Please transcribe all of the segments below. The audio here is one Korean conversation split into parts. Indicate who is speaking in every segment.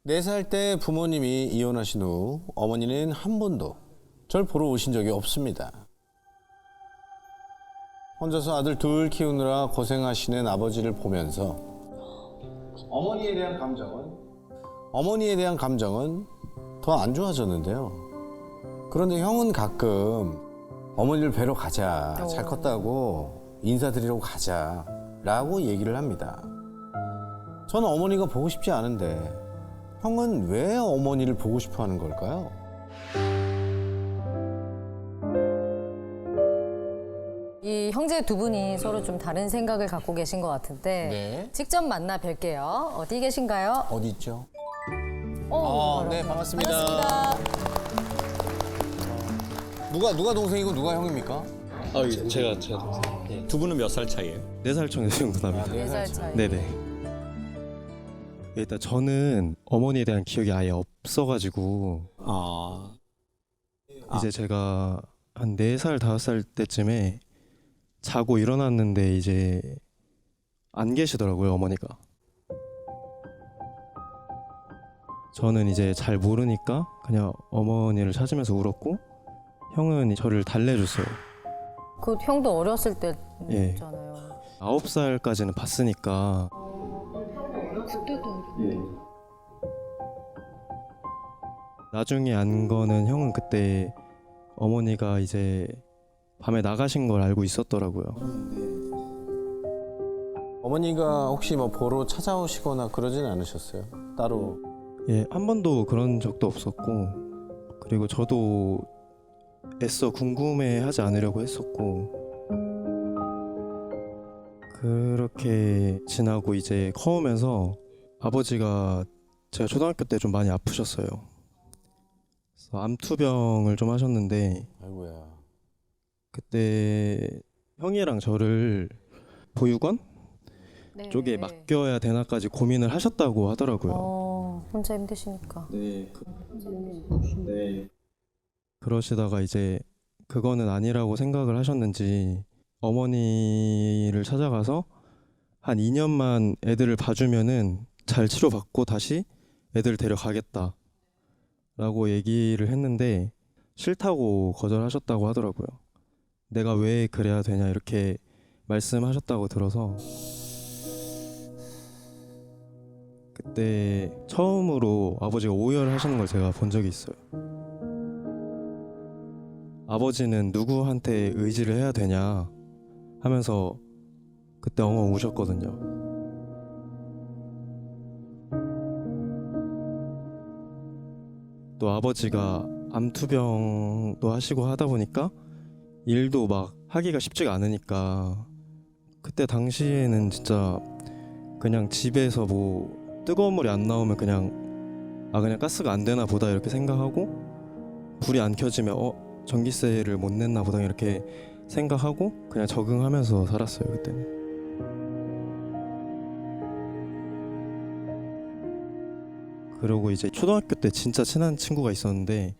Speaker 1: 4살 때 부모님이 이혼하신 후 어머니는 한 번도 절 보러 오신 적이 없습니다. 혼자서 아들 둘 키우느라 고생하시는 아버지를 보면서 어머니에 대한 감정은 더 안 좋아졌는데요. 그런데 형은 가끔 어머니를 뵈러 가자, 잘 컸다고 인사드리러 가자라고 얘기를 합니다. 저는 어머니가 보고 싶지 않은데 형은 왜 어머니를 보고 싶어 하는 걸까요?
Speaker 2: 이 형제 두 분이 서로 좀 다른 생각을 갖고 계신 것 같은데
Speaker 1: 네.
Speaker 2: 직접 만나 뵐게요. 어디 계신가요?
Speaker 1: 어디 있죠?
Speaker 2: 네,
Speaker 1: 반갑습니다.
Speaker 2: 반갑습니다.
Speaker 1: 누가 동생이고 누가 형입니까?
Speaker 3: 제가 동생. 예. 두 분은 몇 살 차이예요?
Speaker 4: 4살 정도 납니다.
Speaker 2: 4살 차이.
Speaker 4: 네네. 일단 저는 어머니에 대한 기억이 아예 없어가지고 이제 제가 한 4살, 5살 때쯤에 자고 일어났는데 이제 안 계시더라고요, 어머니가. 저는 이제 잘 모르니까 그냥 어머니를 찾으면서 울었고 형은 저를 달래줬어요.
Speaker 2: 그 형도 어렸을
Speaker 4: 예.
Speaker 2: 때잖아요.
Speaker 4: 9살까지는 봤으니까. 예. 나중에 안 거는 형은 그때 어머니가 이제 밤에 나가신 걸 알고 있었더라고요.
Speaker 1: 어머니가 혹시 뭐 보러 찾아오시거나 그러진 않으셨어요? 따로?
Speaker 4: 예, 한 번도 그런 적도 없었고, 그리고 저도 애써 궁금해하지 않으려고 했었고, 그렇게 지나고 이제 커오면서 아버지가 제가 초등학교 때 좀 많이 아프셨어요. 그래서 암투병을 좀 하셨는데
Speaker 1: 아이고야.
Speaker 4: 그때 형이랑 저를 보육원
Speaker 2: 네.
Speaker 4: 쪽에 맡겨야 되나까지 고민을 하셨다고 하더라고요.
Speaker 2: 혼자 힘드시니까.
Speaker 4: 네. 네. 그러시다가 이제 그거는 아니라고 생각을 하셨는지 어머니를 찾아가서 한 2년만 애들을 봐주면은 잘 치료받고 다시 애들 데려가겠다 라고 얘기를 했는데 싫다고 거절하셨다고 하더라고요. 내가 왜 그래야 되냐 이렇게 말씀하셨다고 들어서 그때 처음으로 아버지가 오열하시는 걸 제가 본 적이 있어요. 아버지는 누구한테 의지를 해야 되냐 하면서 그때 엉엉 우셨거든요. 또 아버지가 암투병도 하시고 하다 보니까 일도 막 하기가 쉽지가 않으니까 그때 당시에는 진짜 그냥 집에서 뭐 뜨거운 물이 안 나오면 그냥 가스가 안 되나 보다 이렇게 생각하고 불이 안 켜지면 전기세를 못 냈나 보다 이렇게 생각하고 그냥 적응하면서 살았어요 그때는. 그리고 이제 초등학교 때 진짜 친한 친구가 있었는데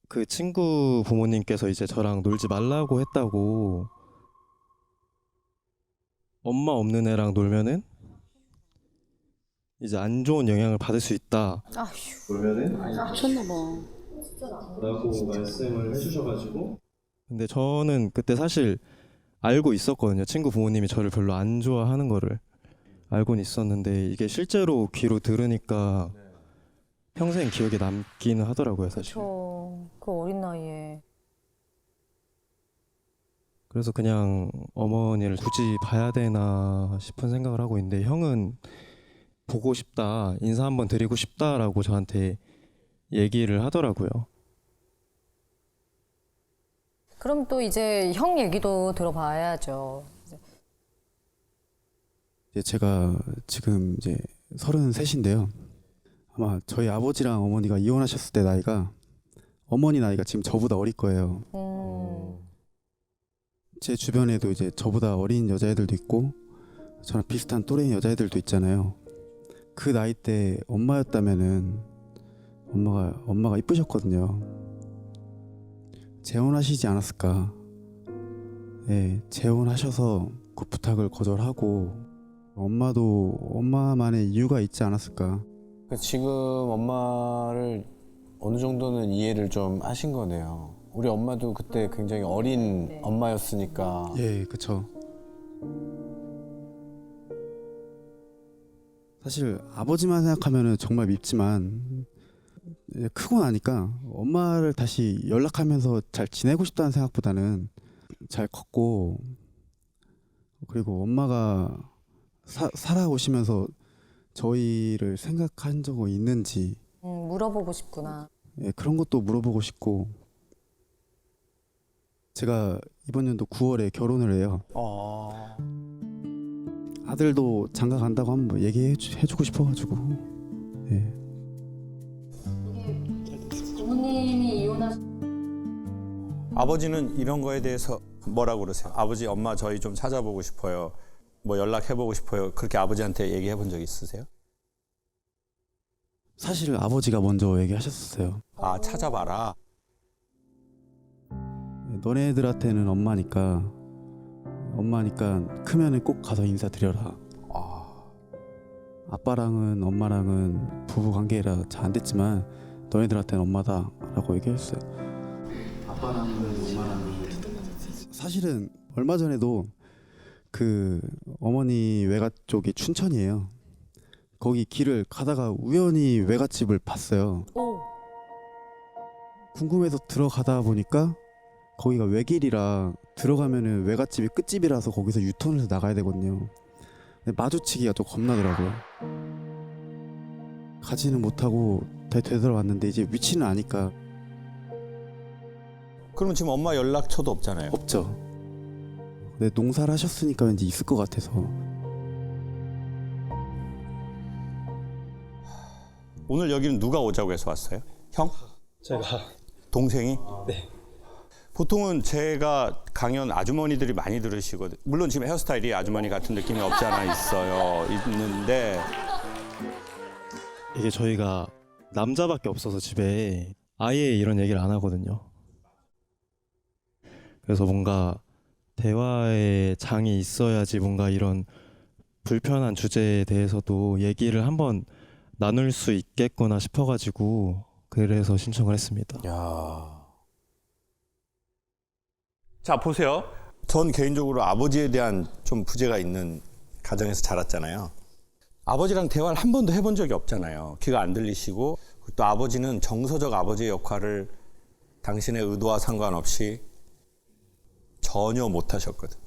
Speaker 4: 그 친구 부모님께서 이제 저랑 놀지 말라고 했다고 엄마 없는 애랑 놀면은 이제 안 좋은 영향을 받을 수 있다. 놀면은
Speaker 5: 미쳤나 봐.
Speaker 4: 라고 말씀을 해주셔가지고 근데 저는 그때 사실 알고 있었거든요. 친구 부모님이 저를 별로 안 좋아하는 거를 알고는 있었는데 이게 실제로 귀로 들으니까 평생 기억에 남기는 하더라고요 사실.
Speaker 2: 그 어린 나이에.
Speaker 4: 그래서 그냥 어머니를 굳이 봐야 되나 싶은 생각을 하고 있는데 형은 보고 싶다, 인사 한번 드리고 싶다라고 저한테 얘기를 하더라고요.
Speaker 2: 그럼 또 이제 형 얘기도 들어봐야죠.
Speaker 6: 제가 지금 이제 33인데요. 아마 저희 아버지랑 어머니가 이혼하셨을 때 나이가 어머니 나이가 지금 저보다 어릴 거예요. 제 주변에도 이제 저보다 어린 여자애들도 있고 저랑 비슷한 또래인 여자애들도 있잖아요. 그 나이 때 엄마였다면은 엄마가 이쁘셨거든요. 재혼하시지 않았을까? 예, 재혼하셔서 그 부탁을 거절하고 엄마도 엄마만의 이유가 있지 않았을까?
Speaker 1: 지금 엄마를 어느 정도는 이해를 좀 하신 거네요. 우리 엄마도 그때 굉장히 어린 엄마였으니까.
Speaker 6: 예, 그쵸. 사실 아버지만 생각하면 정말 밉지만 크고 나니까 엄마를 다시 연락하면서 잘 지내고 싶다는 생각보다는 잘 컸고, 그리고 엄마가 살아오시면서 저희를 생각한 적은 있는지
Speaker 2: 물어보고 싶구나.
Speaker 6: 예, 그런 것도 물어보고 싶고, 제가 이번 연도 9월에 결혼을 해요. 아들도 장가 간다고 한번 얘기해주고 싶어가지고. 예.
Speaker 2: 부모님이 이혼하시.
Speaker 3: 아버지는 이런 거에 대해서 뭐라고 그러세요? 아버지, 엄마 저희 좀 찾아보고 싶어요. 뭐 연락해보고 싶어요. 그렇게 아버지한테 얘기해본 적 있으세요?
Speaker 6: 사실 아버지가 먼저 얘기하셨었어요.
Speaker 3: 아, 찾아봐라.
Speaker 6: 너네들한테는 엄마니까 크면은 꼭 가서 인사드려라. 아빠랑은 엄마랑은 부부 관계라 잘 안 됐지만 너네들한테는 엄마다라고 얘기했어요. 아빠랑은 엄마랑은 사실은 얼마 전에도 그 어머니 외가 쪽이 춘천이에요. 거기 길을 가다가 우연히 외갓집을 봤어요.
Speaker 2: 오.
Speaker 6: 궁금해서 들어가다 보니까 거기가 외길이라 들어가면은 외갓집이 끝집이라서 거기서 유턴을 해서 나가야 되거든요. 근데 마주치기가 좀 겁나더라고요. 가지는 못하고 되돌아왔는데 이제 위치는 아니까
Speaker 3: 그러면 지금 엄마 연락처도 없잖아요.
Speaker 6: 없죠. 근데 농사를 하셨으니까 왠지 있을 것 같아서.
Speaker 3: 오늘 여기는 누가 오자고 해서 왔어요? 형?
Speaker 4: 제가
Speaker 3: 동생이?
Speaker 4: 네.
Speaker 3: 보통은 제가 강연 아주머니들이 많이 들으시거든요. 물론 지금 헤어스타일이 아주머니 같은 느낌이 없지 않아 있는데
Speaker 4: 이게 저희가 남자밖에 없어서 집에 아예 이런 얘기를 안 하거든요. 그래서 뭔가 대화의 장이 있어야지 뭔가 이런 불편한 주제에 대해서도 얘기를 한번 나눌 수 있겠구나 싶어가지고 그래서 신청을 했습니다.
Speaker 1: 야.
Speaker 3: 자, 보세요. 전 개인적으로 아버지에 대한 좀 부재가 있는 가정에서 자랐잖아요. 아버지랑 대화를 한 번도 해본 적이 없잖아요. 귀가 안 들리시고 또 아버지는 정서적 아버지의 역할을 당신의 의도와 상관없이 전혀 못 하셨거든요.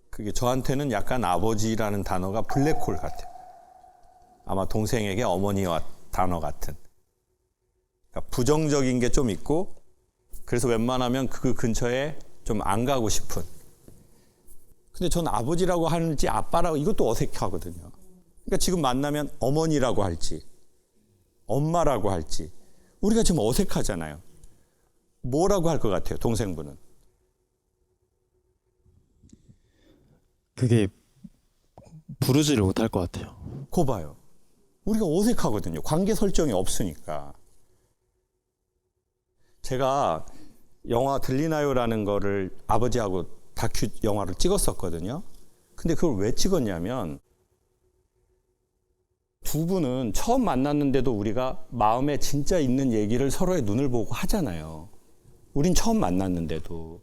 Speaker 3: 그게 저한테는 약간 아버지라는 단어가 블랙홀 같아요. 아마 동생에게 어머니와 단어 같은. 그러니까 부정적인 게 좀 있고 그래서 웬만하면 그 근처에 좀 안 가고 싶은. 근데 전 아버지라고 하는지 아빠라고 이것도 어색하거든요. 그러니까 지금 만나면 어머니라고 할지 엄마라고 할지 우리가 지금 어색하잖아요. 뭐라고 할 것 같아요, 동생분은?
Speaker 4: 그게 부르지를 못할 것 같아요.
Speaker 3: 거 봐요. 우리가 어색하거든요. 관계 설정이 없으니까. 제가 영화 들리나요라는 거를 아버지하고 다큐 영화를 찍었었거든요. 근데 그걸 왜 찍었냐면 두 분은 처음 만났는데도 우리가 마음에 진짜 있는 얘기를 서로의 눈을 보고 하잖아요. 우린 처음 만났는데도.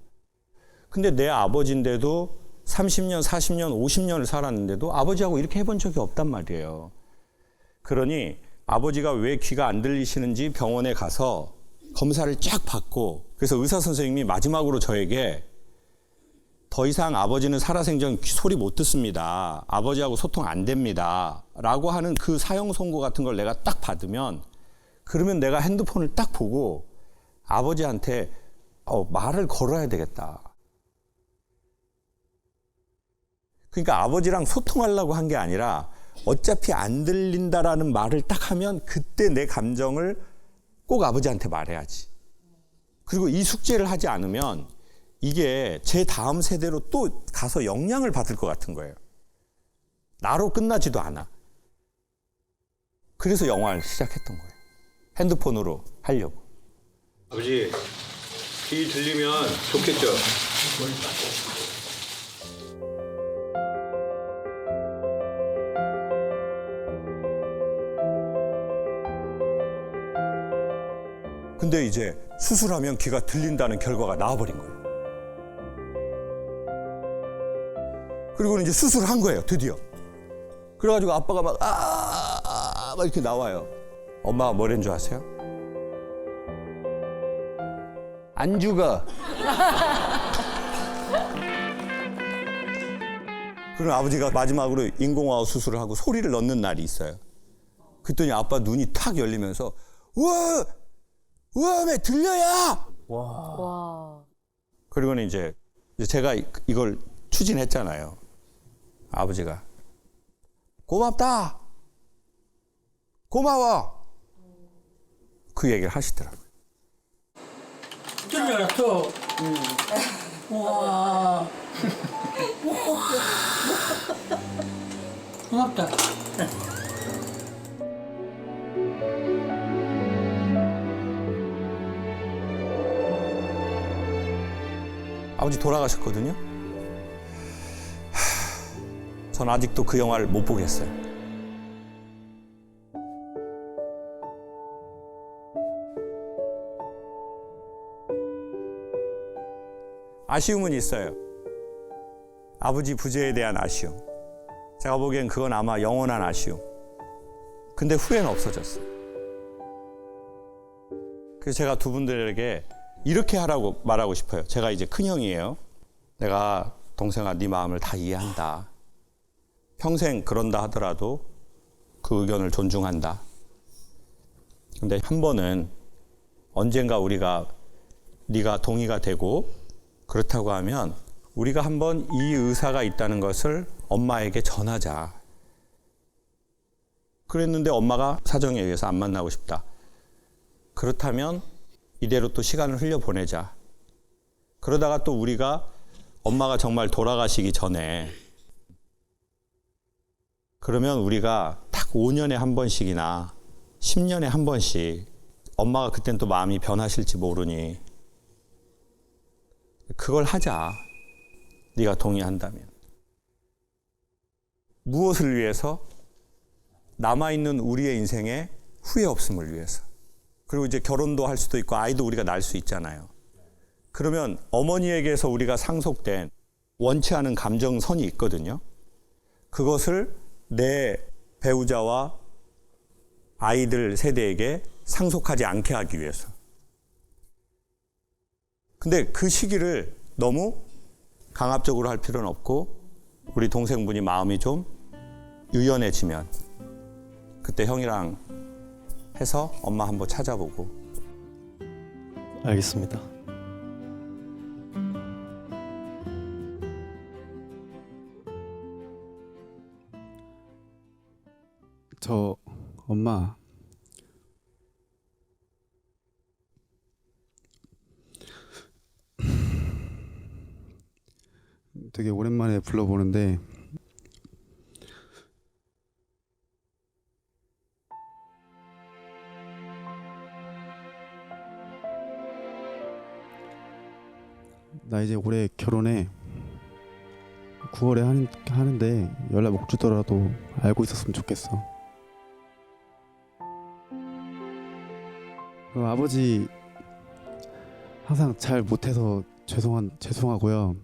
Speaker 3: 근데 내 아버지인데도 30년, 40년, 50년을 살았는데도 아버지하고 이렇게 해본 적이 없단 말이에요. 그러니 아버지가 왜 귀가 안 들리시는지 병원에 가서 검사를 쫙 받고 그래서 의사 선생님이 마지막으로 저에게 더 이상 아버지는 살아생전 소리 못 듣습니다. 아버지하고 소통 안 됩니다. 라고 하는 그 사형 선고 같은 걸 내가 딱 받으면 그러면 내가 핸드폰을 딱 보고 아버지한테 말을 걸어야 되겠다. 그러니까 아버지랑 소통하려고 한 게 아니라 어차피 안 들린다라는 말을 딱 하면 그때 내 감정을 꼭 아버지한테 말해야지. 그리고 이 숙제를 하지 않으면 이게 제 다음 세대로 또 가서 영향을 받을 것 같은 거예요. 나로 끝나지도 않아. 그래서 영화를 시작했던 거예요. 핸드폰으로 하려고. 아버지, 귀 들리면 좋겠죠? 근데 이제 수술하면 귀가 들린다는 결과가 나와버린 거예요. 그리고는 이제 수술을 한 거예요, 드디어. 그래가지고 아빠가 막 이렇게 나와요. 엄마가 뭐랬는 줄 아세요? 안 죽어. 그럼 아버지가 마지막으로 인공호흡 수술을 하고 소리를 넣는 날이 있어요. 그랬더니 아빠 눈이 탁 열리면서 우와, 왜 들려야?
Speaker 2: 와.
Speaker 3: 그리고는 이제 제가 이걸 추진했잖아요. 아버지가 고맙다, 고마워, 그 얘기를 하시더라고요.
Speaker 7: 들려서 와 고맙다.
Speaker 3: 아버지 돌아가셨거든요. 전 아직도 그 영화를 못 보겠어요. 아쉬움은 있어요. 아버지 부재에 대한 아쉬움. 제가 보기엔 그건 아마 영원한 아쉬움. 근데 후회는 없어졌어요. 그래서 제가 두 분들에게 이렇게 하라고 말하고 싶어요. 제가 이제 큰형이에요. 내가 동생아, 네 마음을 다 이해한다. 평생 그런다 하더라도 그 의견을 존중한다. 근데 한 번은 언젠가 우리가 네가 동의가 되고 그렇다고 하면 우리가 한번 이 의사가 있다는 것을 엄마에게 전하자. 그랬는데 엄마가 사정에 의해서 안 만나고 싶다. 그렇다면 이대로 또 시간을 흘려보내자. 그러다가 또 우리가 엄마가 정말 돌아가시기 전에 그러면 우리가 딱 5년에 한 번씩이나 10년에 한 번씩 엄마가 그땐 또 마음이 변하실지 모르니 그걸 하자. 네가 동의한다면. 무엇을 위해서? 남아있는 우리의 인생에 후회 없음을 위해서. 그리고 이제 결혼도 할 수도 있고 아이도 우리가 낳을 수 있잖아요. 그러면 어머니에게서 우리가 상속된 원치 않은 감정선이 있거든요. 그것을 내 배우자와 아이들 세대에게 상속하지 않게 하기 위해서. 근데 그 시기를 너무 강압적으로 할 필요는 없고 우리 동생분이 마음이 좀 유연해지면 그때 형이랑 해서 엄마 한번 찾아보고.
Speaker 4: 알겠습니다.
Speaker 6: 저 엄마 되게 오랜만에 불러보는데 나 이제 올해 결혼해 9월에 하는데 연락 못 주더라도 알고 있었으면 좋겠어. 아버지 항상 잘 못해서 죄송하고요.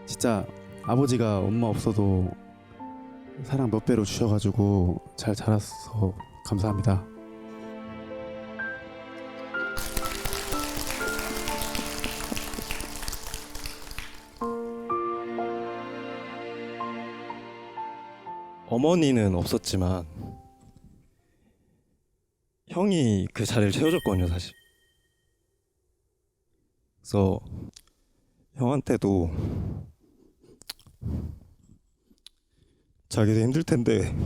Speaker 6: 진짜 아버지가 엄마 없어도 사랑 몇 배로 주셔가지고 잘 자랐어. 감사합니다.
Speaker 4: 어머니는 없었지만 형이 그 자리를 채워줬거든요, 사실. 그래서 형한테도 자기도 힘들 텐데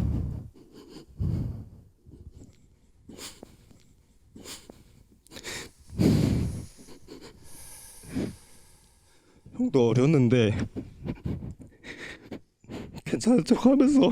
Speaker 4: 형도 어렸는데 괜찮은 척 하면서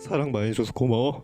Speaker 4: 사랑 많이 줘서 고마워.